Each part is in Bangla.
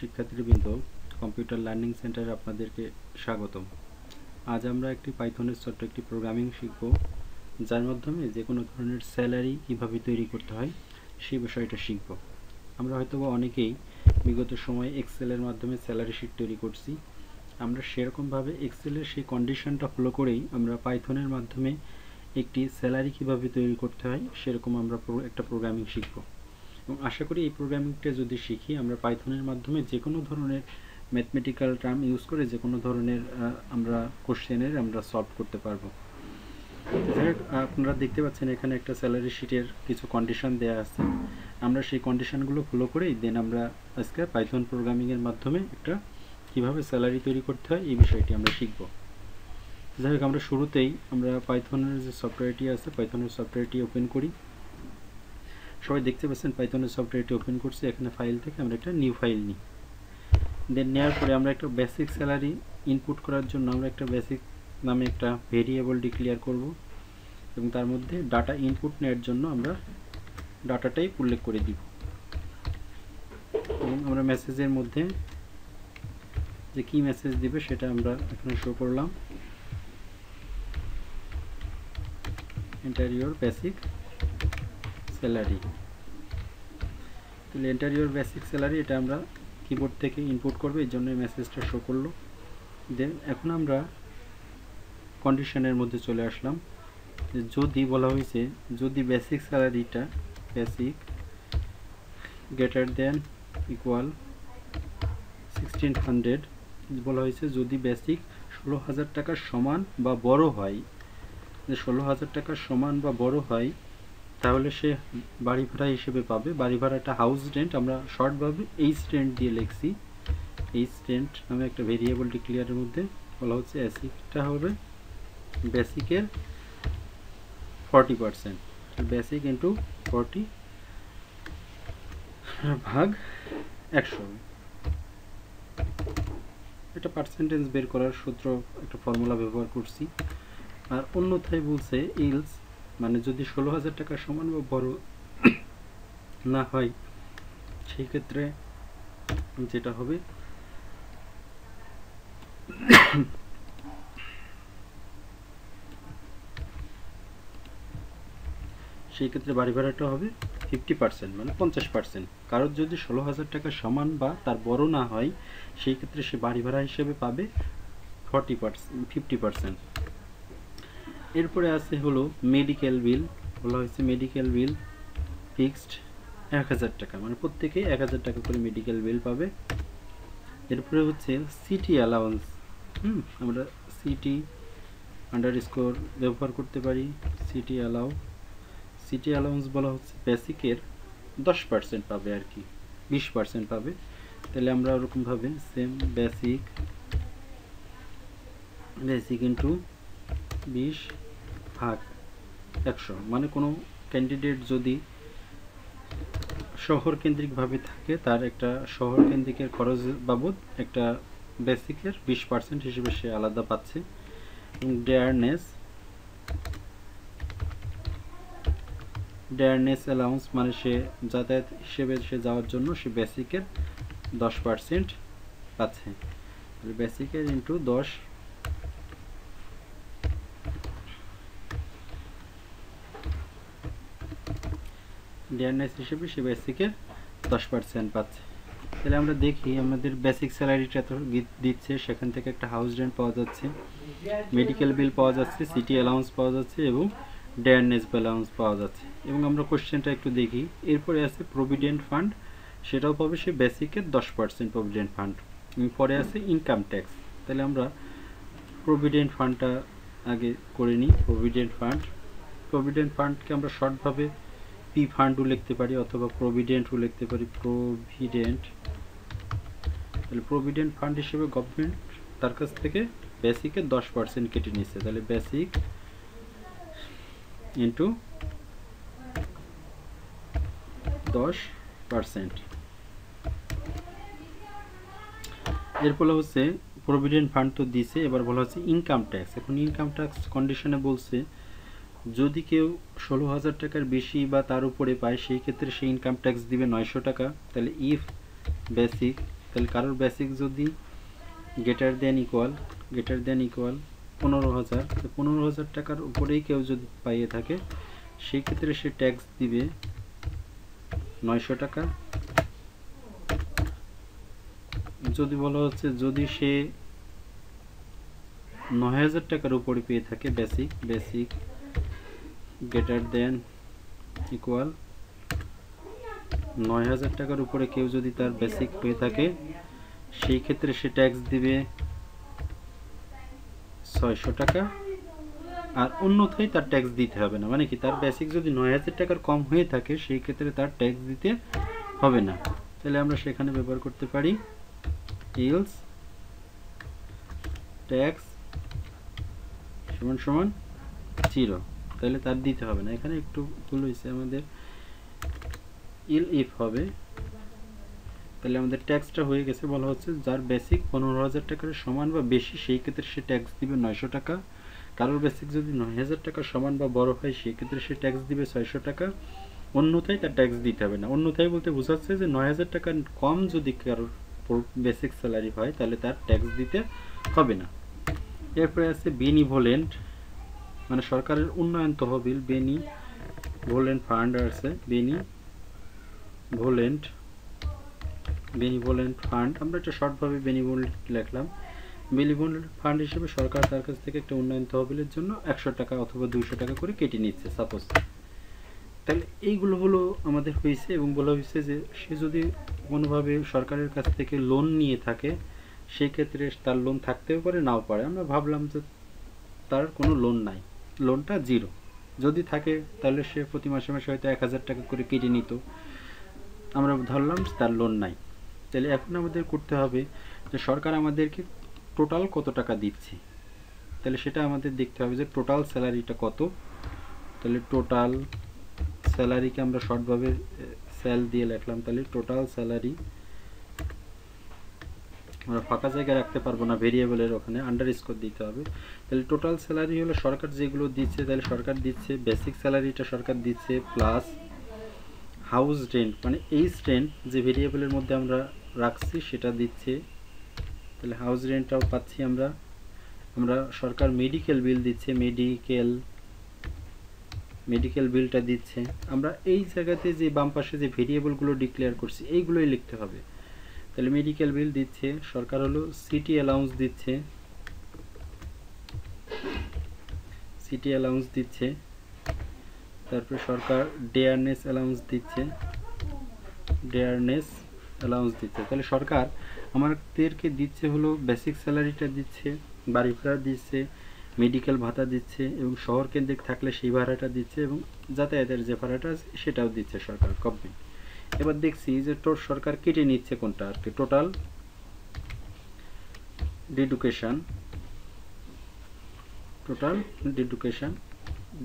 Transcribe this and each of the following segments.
শিক্ষার্থীবৃন্দ, কম্পিউটার লার্নিং সেন্টারে আপনাদেরকে স্বাগতম। আজ আমরা একটি পাইথনের ছোট্ট একটি প্রোগ্রামিং শিখব, যার মাধ্যমে যে কোনো ধরনের স্যালারি কিভাবে তৈরি করতে হয় সেই বিষয়টা শিখব। আমরা হয়তোবা অনেকেই বিগত সময়ে এক্সেলের মাধ্যমে স্যালারি শিট তৈরি করছি। আমরা সেরকমভাবে এক্সেলের সেই কন্ডিশনটা ফলো করেই আমরা পাইথনের মাধ্যমে একটি স্যালারি কিভাবে তৈরি করতে হয় সেরকম আমরা একটা প্রোগ্রামিং শিখব। এবং আশা করি এই প্রোগ্রামিংটা যদি শিখি, আমরা পাইথনের মাধ্যমে যে কোনো ধরনের ম্যাথমেটিক্যাল টার্ম ইউজ করে যে কোনো ধরনের আমরা কোশ্চেনের আমরা সলভ করতে পারবো। আপনারা দেখতে পাচ্ছেন এখানে একটা স্যালারি শিটের কিছু কন্ডিশন দেওয়া আছে। আমরা সেই কন্ডিশনগুলো ফলো করেই দেন আমরা আজকে পাইথন প্রোগ্রামিংয়ের মাধ্যমে একটা কীভাবে স্যালারি তৈরি করতে হয় এই বিষয়টি আমরা শিখব। যাই হোক, আমরা শুরুতেই আমরা পাইথনের যে সফটওয়্যারটি আছে পাইথনের সফটওয়্যারটি ওপেন করি। সবাই দেখতে পাচ্ছেন পাইথনের সফটওয়্যারটি ওপেন করছি। এখানে ফাইল থেকে আমরা একটা নিউ ফাইল নিই। দেন নেওয়ার পরে আমরা একটা বেসিক স্যালারি ইনপুট করার জন্য আমরা একটা বেসিক নামে একটা ভেরিয়েবল ডিক্লেয়ার করব এবং তার মধ্যে ডাটা ইনপুট নেওয়ার জন্য আমরা ডাটা টাইপ উল্লেখ করে দিব। এবং আমরা মেসেজের মধ্যে যে কি মেসেজ দিবে সেটা আমরা এখানে শো করলাম, এন্টার ইওর বেসিক স্যালারি। তাহলে এন্টার ইওর বেসিক স্যালারি এটা আমরা কিবোর্ড থেকে ইনপুট করবে, এই জন্য মেসেজটা শো করলো। দেন এখন আমরা কন্ডিশনের মধ্যে চলে আসলাম। যদি বলা হয়েছে যদি বেসিক স্যালারিটা বেসিক গ্রেটার দেন ইকুয়াল 1600 বলা হয়েছে, যদি বেসিক 16,000 টাকার সমান বা বড় হয়, যে 16,000 টাকার সমান বা বড় হয় তাহলে সে বাড়ি ভাড়া হিসেবে পাবে। বাড়ি ভাড়াটা হাউস রেন্ট আমরা শর্টভাবে এইচ রেন্ট দিয়ে লিখছি। এইচ রেন্ট নামে একটা ভেরিয়েবল ডিক্লেয়ারের মধ্যে বলা হচ্ছে বেসিকটা হবে বেসিকের 40%, বেসিক ইন্টু 40 ভাগ 100। এটা পার্সেন্টেজ বের করার সূত্র একটা ফর্মুলা ব্যবহার করছি। আর অন্যথায় বলছে ইলস, মানে যদি 16,000 টাকার সমান বা বড় না হয় সেই ক্ষেত্রে যেটা হবে সেই ক্ষেত্রে বাড়ি ভাড়াটা হবে 50%, মানে 50%। কারোর যদি 16,000 টাকার সমান বা তার বড় না হয় সেই ক্ষেত্রে সে বাড়ি ভাড়া হিসেবে পাবে 50%। এরপরে আছে হলো মেডিকেল বিল। বলা হয়েছে মেডিকেল বিল ফিক্সড 1000 টাকা, মানে প্রত্যেকে 1000 টাকা করে মেডিকেল বিল পাবে। এরপরে হচ্ছে সিটি অ্যালাউন্স। আমরা সিটি আন্ডারস্কোর ব্যবহার করতে পারি। সিটি অ্যালাউন্স বলা হচ্ছে বেসিকের 10% পাবে, আর কি 20% পাবে। তাহলে আমরা ওরকমভাবে সেম বেসিক ইন্টু 20 ভাগ 100, মানে কোনো ক্যান্ডিডেট যদি শহর কেন্দ্রিকভাবে থাকে তার একটা শহর কেন্দ্রিকের খরচ বাবদ একটা বেসিকের 20% হিসেবে সে আলাদা পাচ্ছে। এবং ডেয়ারনেস অ্যালাউন্স, মানে সে যাতায়াত হিসেবে সে যাওয়ার জন্য সে বেসিকের 10% পাচ্ছে। বেসিকের ইন্টু 10 ডিয়ারনেস হিসেবে সে বেসিকের 10% পাচ্ছে। তাহলে আমরা দেখি আমাদের বেসিক স্যালারিটা তো দিচ্ছে, সেখান থেকে একটা হাউস রেন্ট পাওয়া যাচ্ছে, মেডিকেল বিল পাওয়া যাচ্ছে, সিটি অ্যালাউন্স পাওয়া যাচ্ছে এবং ডিয়ারনেস অ্যালাউন্স পাওয়া যাচ্ছে। এবং আমরা কোশ্চেনটা একটু দেখি। এরপরে আছে প্রভিডেন্ট ফান্ড, সেটাও পাবে সে বেসিকের 10% প্রভিডেন্ট ফান্ড। পরে আছে ইনকাম ট্যাক্স। তাহলে আমরা প্রভিডেন্ট ফান্ডটা আগে করে নিই। প্রভিডেন্ট ফান্ডকে আমরা শর্টভাবে পি ফান্ডও লিখতে পারি অথবা প্রভিডেন্টও লিখতে পারি। তাহলে প্রভিডেন্ট ফান্ড হিসেবে গভর্নমেন্ট তার কাছ থেকে বেসিকের 10% কেটে নিচ্ছে। তাহলে বেসিক ইন্টু 10%। এরপর হচ্ছে প্রভিডেন্ট ফান্ড তো দিছে, এবার বলা হচ্ছে ইনকাম ট্যাক্স। এখন ইনকাম ট্যাক্স কন্ডিশনে বলছে যদি কেউ 16,000 টাকার বেশি বা তার উপরে পায় সেই ক্ষেত্রে সে ইনকাম ট্যাক্স দিবে 900 টাকা। তাহলে ইফ বেসিক তাহলে কারোর বেসিক যদি গ্রেটার দেন ইকুয়াল 15,000, 15,000 টাকার উপরেই কেউ যদি পাইয়ে থাকে সেই ক্ষেত্রে সে ট্যাক্স দিবে 900 টাকা। যদি বলা হচ্ছে যদি সে 9,000 টাকার উপরে পেয়ে থাকে বেসিক গ্রেটার দেন ইকুয়াল 9,000 টাকার উপরে কেউ যদি তার বেসিক পেয়ে থাকে সেই ক্ষেত্রে সে ট্যাক্স দিবে 600 টাকা। আর অন্যথায় তার ট্যাক্স দিতে হবে না, মানে কি তার বেসিক যদি 9,000 টাকার কম হয়ে থাকে সেই ক্ষেত্রে তার ট্যাক্স দিতে হবে না। তাহলে আমরা সেখানে ব্যবহার করতে পারি ইলস ট্যাক্স সমান সমান 0, তাহলে তার দিতে হবে না। এখানে একটু ভুল হয়েছে, আমাদের ইফ হবে। তাহলে আমাদের ট্যাক্সটা হয়ে গেছে, বলা হচ্ছে যার বেসিক 15,000 টাকার সমান বা বেশি সেই ক্ষেত্রে সে ট্যাক্স দিবে 900 টাকা। কারোর বেসিক যদি 9,000 টাকার সমান বা বড় হয় সেই ক্ষেত্রে সে ট্যাক্স দিবে 600 টাকা, অন্যথায় তার ট্যাক্স দিতে হবে না। অন্যথায় বলতে বোঝাচ্ছে যে 9,000 টাকার কম যদি কারোর বেসিক স্যালারি হয় তাহলে তার ট্যাক্স দিতে হবে না। এরপরে আছে বেনিভোলেন্ট, মানে সরকারের উন্নয়ন তহবিল, বেনিভোলেন্ট ফান্ড আছে, বেনিভোলেন্ট ফান্ড, আমরা এটা শর্টভাবে বেনিভোলেন্ট লিখলাম। বেনিভোলেন্ট ফান্ড হিসেবে সরকার তার কাছ থেকে একটা উন্নয়ন তহবিলের জন্য 100 টাকা অথবা 200 টাকা করে কেটে নিচ্ছে সাপোজ। তাহলে এইগুলো হলো আমাদের হয়েছে, এবং বলা হয়েছে যে সে যদি কোনোভাবে সরকারের কাছ থেকে লোন নিয়ে থাকে সেই ক্ষেত্রে তার লোন থাকতেও পারে নাও পারে। আমরা ভাবলাম যে তার কোনো লোন নাই, লোনটা 0, যদি থাকে তাহলে সে প্রতি মাসে মাসে হয়তো 1,000 টাকা করে কেটে নিত, আমরা ধরলাম তার লোন নাই। তাহলে এখন আমাদের করতে হবে যে সরকার আমাদেরকে টোটাল কত টাকা দিচ্ছে, তাহলে সেটা আমাদের দেখতে হবে যে টোটাল স্যালারিটা কত। তাহলে টোটাল স্যালারিকে আমরা শর্টভাবে স্যাল দিয়ে লিখলাম। তাহলে টোটাল স্যালারি, আমরা ফাঁকা জায়গায় রাখতে পারবো না, ভেরিয়েবলের ওখানে আন্ডারস্কোর দিতে হবে। তাহলে টোটাল স্যালারি হলো সরকার যেগুলো দিচ্ছে, তাহলে সরকার দিচ্ছে বেসিক স্যালারিটা সরকার দিচ্ছে প্লাস হাউস রেন্ট, মানে এইচ রেন্ট যে ভেরিয়েবলের মধ্যে আমরা রাখছি সেটা দিচ্ছে। তাহলে হাউস রেন্টটাও পাচ্ছি আমরা। সরকার মেডিকেল বিল দিচ্ছে, মেডিকেল বিলটা দিচ্ছে। আমরা এই জায়গাতে যে বাম পাশে যে ভেরিয়েবলগুলো ডিক্লেয়ার করছি এইগুলোই লিখতে হবে। তাহলে মেডিকেল বিল দিচ্ছে সরকার, হলো সিটি অ্যালাউন্স দিচ্ছে, তারপরে সরকার ডেয়ারনেস অ্যালাউন্স দিচ্ছে। তাহলে সরকার আমাদেরকে দিচ্ছে হলো বেসিক স্যালারিটা দিচ্ছে, বাড়ি ভাড়া দিচ্ছে, মেডিকেল ভাতা দিচ্ছে, এবং শহর কেন্দ্রিক থাকলে সেই ভাড়াটা দিচ্ছে, এবং যাতায়াতের যে ভাড়াটা আছে সেটাও দিচ্ছে সরকার, গভর্নমেন্ট। এবার দেখছি যে সরকার কেটে নিচ্ছে কোনটা আর কি, টোটাল ডেডুকেশন,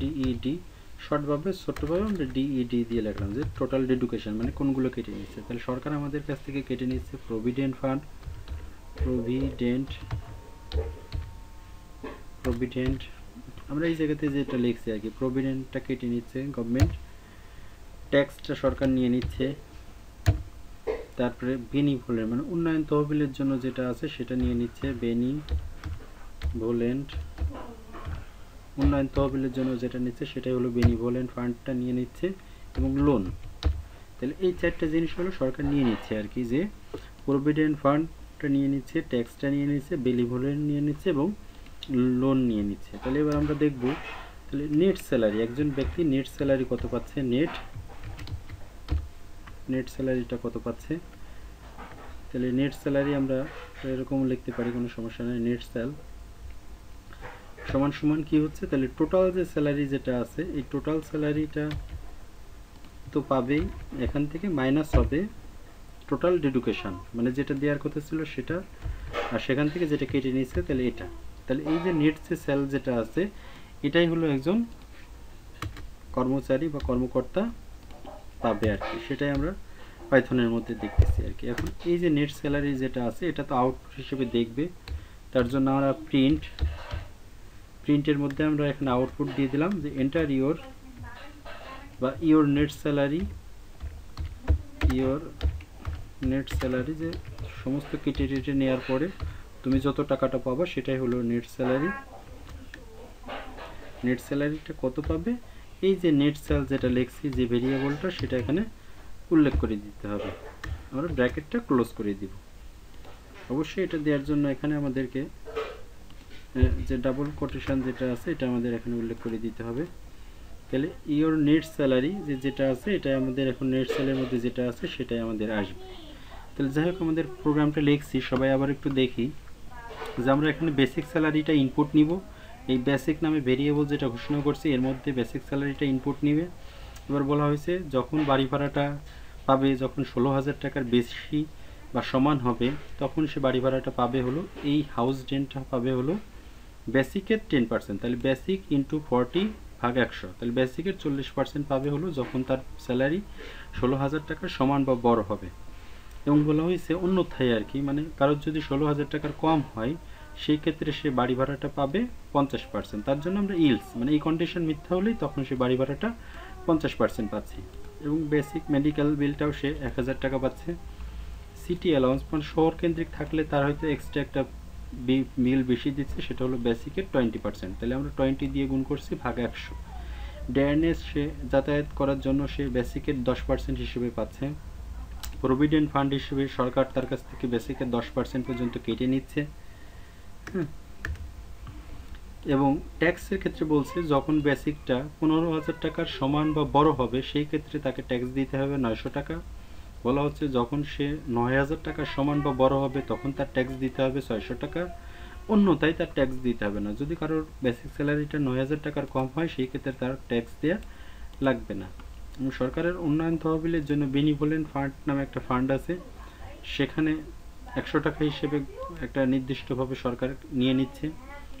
ডিইডি, শর্টভাবে ছোট্টভাবে আমরা ডিইডি দিয়ে লিখলাম যে টোটাল ডেডুকেশন, মানে কোনগুলো কেটে নিচ্ছে। তাহলে সরকার আমাদের কাছ থেকে কেটে নিচ্ছে প্রভিডেন্ট ফান্ড, প্রভিডেন্ট আমরা এই জায়গাতে যেটা লিখছি আর কি, প্রভিডেন্টটা কেটে নিচ্ছে গভর্নমেন্ট, ট্যাক্সটা সরকার নিয়ে নিচ্ছে। তারপরে বেনিভোলেন্ট, মানে উন্নয়ন তহবিলের জন্য যেটা আছে সেটা নিয়ে নিচ্ছে, বেনিভোলেন্ট, উন্নয়ন তহবিলের জন্য যেটা নিচ্ছে সেটাই হলো বেনিভোলেন্ট ফান্ডটা নিয়ে নিচ্ছে, এবং লোন। তাহলে এই চারটা জিনিস হলো সরকার নিয়ে নিচ্ছে আর কি, যে প্রভিডেন্ট ফান্ডটা নিয়ে নিচ্ছে, ট্যাক্সটা নিয়ে নিচ্ছে, বেনিভোলেন্ট নিয়ে নিচ্ছে, এবং লোন নিয়ে নিচ্ছে। তাহলে এবার আমরা দেখব তাহলে নেট স্যালারি, একজন ব্যক্তি নেট স্যালারি কত পাচ্ছে, নেট স্যালারিটা কত পাচ্ছে। তাহলে নেট স্যালারি আমরা এরকম লিখতে পারি, কোনো সমস্যা নেই। নেট স্যাল সমান সমান কি হচ্ছে, তাহলে টোটাল যে স্যালারি যেটা আছে এই টোটাল স্যালারিটা তো পাবেই, এখান থেকে মাইনাস হবে টোটাল ডেডুকেশন, মানে যেটা দেওয়ার কথা ছিল সেটা, আর সেখান থেকে যেটা কেটে নিয়েছে তাহলে এটা। তাহলে এই যে নেট যে স্যাল যেটা আছে এটাই হলো একজন কর্মচারী বা কর্মকর্তা পাবে আর কি, সেটাই আমরা পাইথনের মধ্যে দেখতেছি আর কি। এখন এই যে নেট স্যালারি যেটা আছে এটা তো আউটপুট হিসেবে দেখবে, তার জন্য আমরা প্রিন্টের মধ্যে আমরা এখানে আউটপুট দিয়ে দিলাম যে এন্টার ইওর নেট স্যালারি, যে সমস্ত কেটে টেটে নেওয়ার পরে তুমি যত টাকাটা পাবা সেটাই হলো নেট স্যালারি। নেট স্যালারিটা কত পাবে, এই যে নেট স্যাল যেটা লিখছি যে ভেরিয়েবলটা সেটা এখানে উল্লেখ করে দিতে হবে। আমরা ব্র্যাকেটটা ক্লোজ করে দিব। অবশ্যই এটা দেওয়ার জন্য এখানে আমাদেরকে যে ডাবল কোটেশন যেটা আছে এটা আমাদের এখানে উল্লেখ করে দিতে হবে। তাহলে ইওর নেট স্যালারি যেটা আছে এটা আমাদের এখন নেট স্যালারির মধ্যে যেটা আছে সেটাই আমাদের আসবে। তাহলে যাই হোক আমাদের প্রোগ্রামটা লিখছি, সবাই আবার একটু দেখি যে আমরা এখানে বেসিক স্যালারিটা ইনপুট নিব। এই বেসিক নামে ভেরিয়েবল যেটা ঘোষণা করছি এর মধ্যে বেসিক স্যালারিটা ইনপুট নিবে। এবার বলা হয়েছে যখন বাড়ি ভাড়াটা পাবে, যখন 16,000 টাকার বেশি বা সমান হবে তখন সে বাড়ি ভাড়াটা পাবে হলো এই হাউস রেন্টটা পাবে হলো বেসিকের 10%। তাহলে বেসিক ইন্টু 40 ভাগ 100, তাহলে বেসিকের 40% পাবে হলো যখন তার স্যালারি 16,000 টাকার সমান বা বড় হবে। এবং বলা হয়েছে অন্যথায় আর কি, মানে কারোর যদি 16,000 টাকার কম হয় সেই ক্ষেত্রে সে বাড়ি ভাড়াটা পাবে 50%। তার জন্য আমরা ইলস মানে এই কন্ডিশন মিথ্যা হলেই তখন সে বাড়ি ভাড়াটা 50% পাচ্ছে। এবং বেসিক মেডিকেল বিলটাও সে 1,000 টাকা পাচ্ছে। সিটি অ্যালাউন্স মানে শহর কেন্দ্রিক থাকলে তার হয়তো এক্সট্রা একটা বিল বেশি দিচ্ছে, সেটা হলো বেসিকের 20%। তাহলে আমরা 20 দিয়ে গুণ করছি ভাগ 100। ডেয়ারনেস সে যাতায়াত করার জন্য সে বেসিকের 10% হিসেবে পাচ্ছে। প্রভিডেন্ট ফান্ড হিসেবে সরকার তার কাছ থেকে বেসিকের 10% পর্যন্ত কেটে নিচ্ছে। এবং ট্যাক্সের ক্ষেত্রে বলছে যখন বেসিকটা 15,000 টাকার সমান বা বড় হবে সেই ক্ষেত্রে তাকে ট্যাক্স দিতে হবে 900 টাকা। বলা হচ্ছে যখন সে 9,000 টাকার সমান বা বড় হবে তখন তার ট্যাক্স দিতে হবে 600 টাকা, অন্যথায় তার ট্যাক্স দিতে হবে না। যদি কারোর বেসিক স্যালারিটা 9,000 টাকার কম হয় সেই ক্ষেত্রে তার ট্যাক্স দেওয়া লাগবে না। সরকারের উন্নয়ন তহবিলের জন্য বেনিভোলেন্ট ফান্ড নামে একটা ফান্ড আছে, সেখানে 100 টাকা হিসেবে একটা নির্দিষ্টভাবে সরকার নিয়ে নিচ্ছে।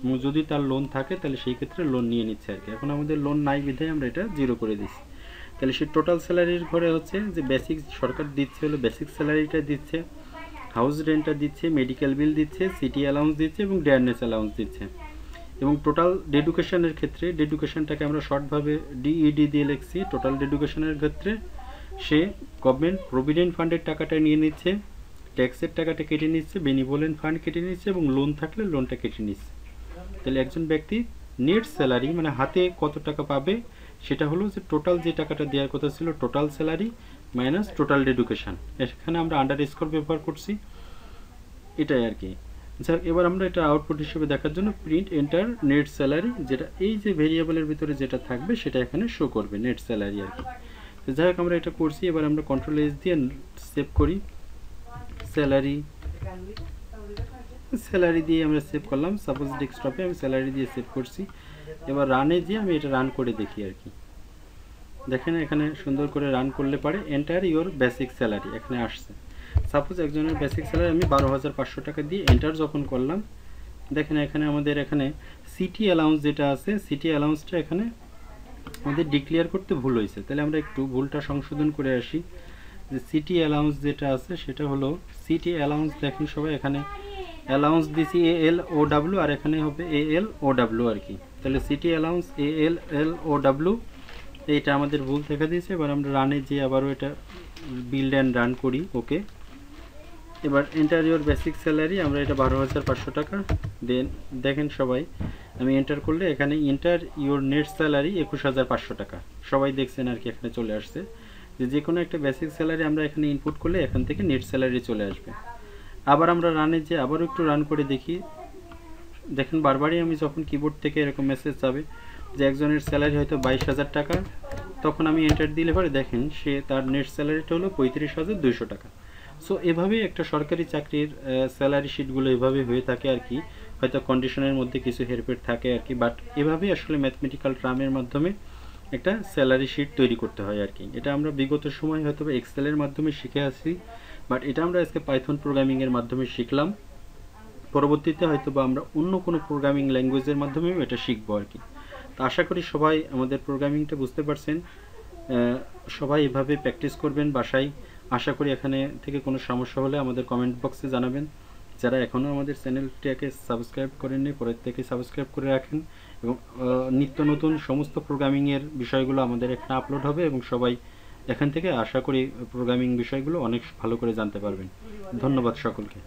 এবং যদি তার লোন থাকে তাহলে সেই ক্ষেত্রে লোন নিয়ে নিচ্ছে আর কি। এখন আমাদের লোন নাই বিধায় আমরা এটা 0 করে দিচ্ছি। তাহলে সে টোটাল স্যালারির ঘরে হচ্ছে যে বেসিক সরকার দিচ্ছে হলো বেসিক স্যালারিটা দিচ্ছে, হাউস রেন্টটা দিচ্ছে, মেডিকেল বিল দিচ্ছে, সিটি অ্যালাউন্স দিচ্ছে এবং ডেয়ারনেস অ্যালাউন্স দিচ্ছে। এবং টোটাল ডেডুকেশনের ক্ষেত্রে ডেডুকেশনটাকে আমরা শর্টভাবে ডিইডি দিয়ে লিখছি। টোটাল ডেডুকেশনের ক্ষেত্রে সে গভর্নমেন্ট প্রভিডেন্ট ফান্ডের টাকাটা নিয়ে নিচ্ছে, ট্যাক্সের টাকাটা কেটে নিচ্ছে, বেনিভোলেন্ট ফান্ড কেটে নিচ্ছে এবং লোন থাকলে লোনটা কেটে নিচ্ছে। তাহলে একজন ব্যক্তি নেট স্যালারি মানে হাতে কত টাকা পাবে সেটা হলো যে টোটাল যে টাকাটা দেওয়ার কথা ছিল টোটাল স্যালারি মাইনাস টোটাল ডেডুকেশন। এখানে আমরা আন্ডার স্কোর ব্যবহার করছি, এটাই আর কি। যাক, এবার আমরা এটা আউটপুট হিসেবে দেখার জন্য প্রিন্ট এন্টার নেট স্যালারি, যেটা এই যে ভেরিয়েবলের ভিতরে যেটা থাকবে সেটা এখানে শো করবে নেট স্যালারি আর কি। তো যাই হোক আমরা এটা করছি। এবার আমরা কন্ট্রোল এস দিয়ে সেভ করি। স্যালারি দিয়ে আমরা সেভ করলাম। সাপোজ ডেস্কটপে আমি স্যালারি দিয়ে সেভ করছি। এবার রানে দিয়ে আমি এটা রান করে দেখি আর কি। দেখেন এখানে সুন্দর করে রান করলে পারে এন্টার ইওর বেসিক স্যালারি এখানে আসছে। সাপোজ একজনের বেসিক স্যালারি আমি 12,500 টাকা দিয়ে এন্টার যখন করলাম, দেখেন এখানে আমাদের এখানে সিটি অ্যালাউন্স যেটা আছে সিটি অ্যালাউন্সটা এখানে আমাদের ডিক্লেয়ার করতে ভুল হয়েছে। তাহলে আমরা একটু ভুলটা সংশোধন করে আসি। যে সিটি অ্যালাউন্স যেটা আছে সেটা হলো সিটি অ্যালাউন্স, দেখেন সবাই এখানে অ্যালাউন্স দিছি ALOW আর এখানে হবে ALOW আর কি। তাহলে সিটি অ্যালাউন্স ALOW এইটা আমাদের ভুল দেখা দিয়েছে। এবার আমরা রানে যে আবারও এটা বিল্ড অ্যান্ড রান করি। ওকে, এবার এন্টার ইওর বেসিক স্যালারি আমরা এটা 12,500 টাকা দেন। দেখেন সবাই আমি এন্টার করলে এখানে এন্টার ইওর নেট স্যালারি 21,500 টাকা সবাই দেখছেন আর কি। এখানে চলে আসছে যে কোনো একটা বেসিক স্যালারি আমরা এখানে ইনপুট করলে এখান থেকে নেট স্যালারি চলে আসবে। আবার আমরা রানে যে আবারও একটু রান করে দেখি। দেখেন বারবারই আমি যখন কিবোর্ড থেকে এরকম মেসেজ যাবে যে একজনের স্যালারি হয়তো 22,000 টাকা, তখন আমি এন্টার দিলে পরে দেখেন সে তার নেট স্যালারিটা হলো 35,200 টাকা। সো এভাবেই একটা সরকারি চাকরির স্যালারি শিটগুলো এভাবে হয়ে থাকে আর কি। হয়তো কন্ডিশনের মধ্যে কিছু হেরফের থাকে আর কি, বাট এভাবেই আসলে ম্যাথমেটিক্যাল টার্মের মাধ্যমে একটা স্যালারি শিট তৈরি করতে হয় আর কি। এটা আমরা বিগত সময় হয়তো এক্সেলের মাধ্যমে শিখে আসি, বাট এটা আমরা আজকে পাইথন প্রোগ্রামিংয়ের মাধ্যমে শিখলাম। পরবর্তীতে হয়তো বা আমরা অন্য কোনো প্রোগ্রামিং ল্যাঙ্গুয়েজের মাধ্যমেও এটা শিখবো আর কি। তো আশা করি সবাই আমাদের প্রোগ্রামিংটা বুঝতে পারছেন। সবাই এভাবে প্র্যাকটিস করবেন বাসায়। আশা করি এখানে থেকে কোনো সমস্যা হলে আমাদের কমেন্ট বক্সে জানাবেন। যারা এখনও আমাদের চ্যানেলটাকে সাবস্ক্রাইব করেননি পরের থেকে সাবস্ক্রাইব করে রাখেন। এবং নিত্য নতুন সমস্ত প্রোগ্রামিংয়ের বিষয়গুলো আমাদের এখানে আপলোড হবে এবং সবাই এখান থেকে আশা করি প্রোগ্রামিং বিষয়গুলো অনেক ভালো করে জানতে পারবেন। ধন্যবাদ সকলকে।